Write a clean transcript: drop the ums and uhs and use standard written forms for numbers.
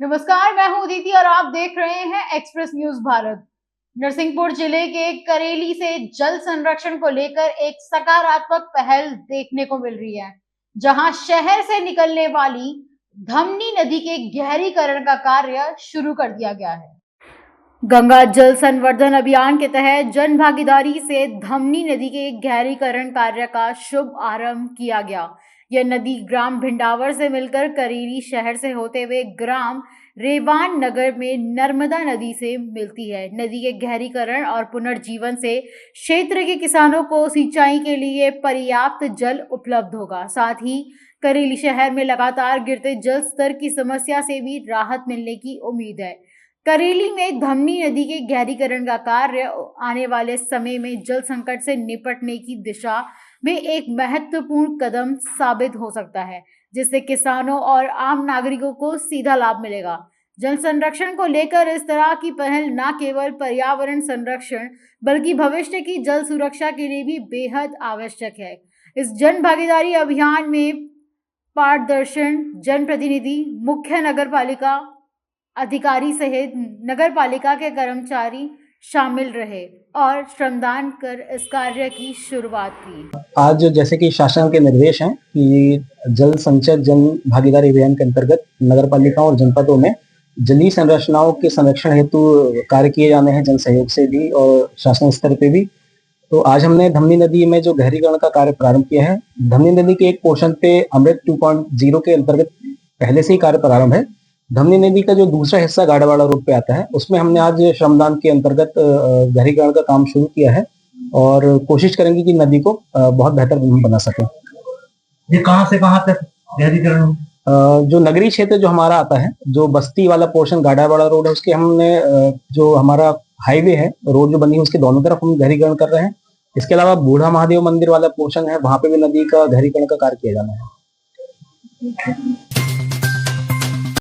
नमस्कार, मैं हूं अदिति और आप देख रहे हैं एक्सप्रेस न्यूज भारत। नरसिंहपुर जिले के करेली से जल संरक्षण को लेकर एक सकारात्मक पहल देखने को मिल रही है, जहां शहर से निकलने वाली धमनी नदी के गहरीकरण का कार्य शुरू कर दिया गया है। गंगा जल संवर्धन अभियान के तहत जन भागीदारी से धमनी नदी के गहरीकरण कार्य का शुभ आरंभ किया गया। यह नदी ग्राम भिंडावर से मिलकर करेली शहर से होते हुए ग्राम रेवान नगर में नर्मदा नदी से मिलती है। नदी के गहरीकरण और पुनर्जीवन से क्षेत्र के किसानों को सिंचाई के लिए पर्याप्त जल उपलब्ध होगा। साथ ही करेली शहर में लगातार गिरते जल स्तर की समस्या से भी राहत मिलने की उम्मीद है। करेली में धमनी नदी के गहरीकरण का कार्य आने वाले समय में जल संकट से निपटने की दिशा में एक महत्वपूर्ण कदम साबित हो सकता है, जिससे किसानों और आम नागरिकों को सीधा लाभ मिलेगा। जल संरक्षण को लेकर इस तरह की पहल न केवल पर्यावरण संरक्षण बल्कि भविष्य की जल सुरक्षा के लिए भी बेहद आवश्यक है। इस जन भागीदारी अभियान में पारदर्शन जनप्रतिनिधि, मुख्य नगर पालिका अधिकारी सहित नगर पालिका के कर्मचारी शामिल रहे और श्रमदान कर इस कार्य की शुरुआत की। आज जैसे कि शासन के निर्देश हैं कि जल संचय जन भागीदारी अभियान के अंतर्गत नगर पालिकाओं और जनपदों में जलीय संरचनाओं के संरक्षण हेतु कार्य किए जाने हैं, जन सहयोग से भी और शासन स्तर पे भी। तो आज हमने धमनी नदी में जो गहरीकरण का कार्य प्रारंभ किया है। धमनी नदी के एक पोर्शन पे अमृत 2.0 के अंतर्गत पहले से ही कार्य प्रारंभ है। धमनी नदी का जो दूसरा हिस्सा गाड़ावाड़ा रोड पे आता है, उसमें हमने आज श्रमदान के अंतर्गत गहरीकरण का काम शुरू किया है और कोशिश करेंगे कि नदी को बहुत बेहतर बना सके। ये कहां से कहां तक गहरीकरण? जो नगरीय क्षेत्र जो हमारा आता है, जो बस्ती वाला पोर्शन गाड़ावाड़ा रोड है, उसके हमने जो हमारा हाईवे है, रोड जो बनी है, उसके दोनों तरफ हम गहरीकरण कर रहे हैं। इसके अलावा बूढ़ा महादेव मंदिर वाला पोर्शन है, वहां पे भी नदी का गहरीकरण का कार्य किया जाना है।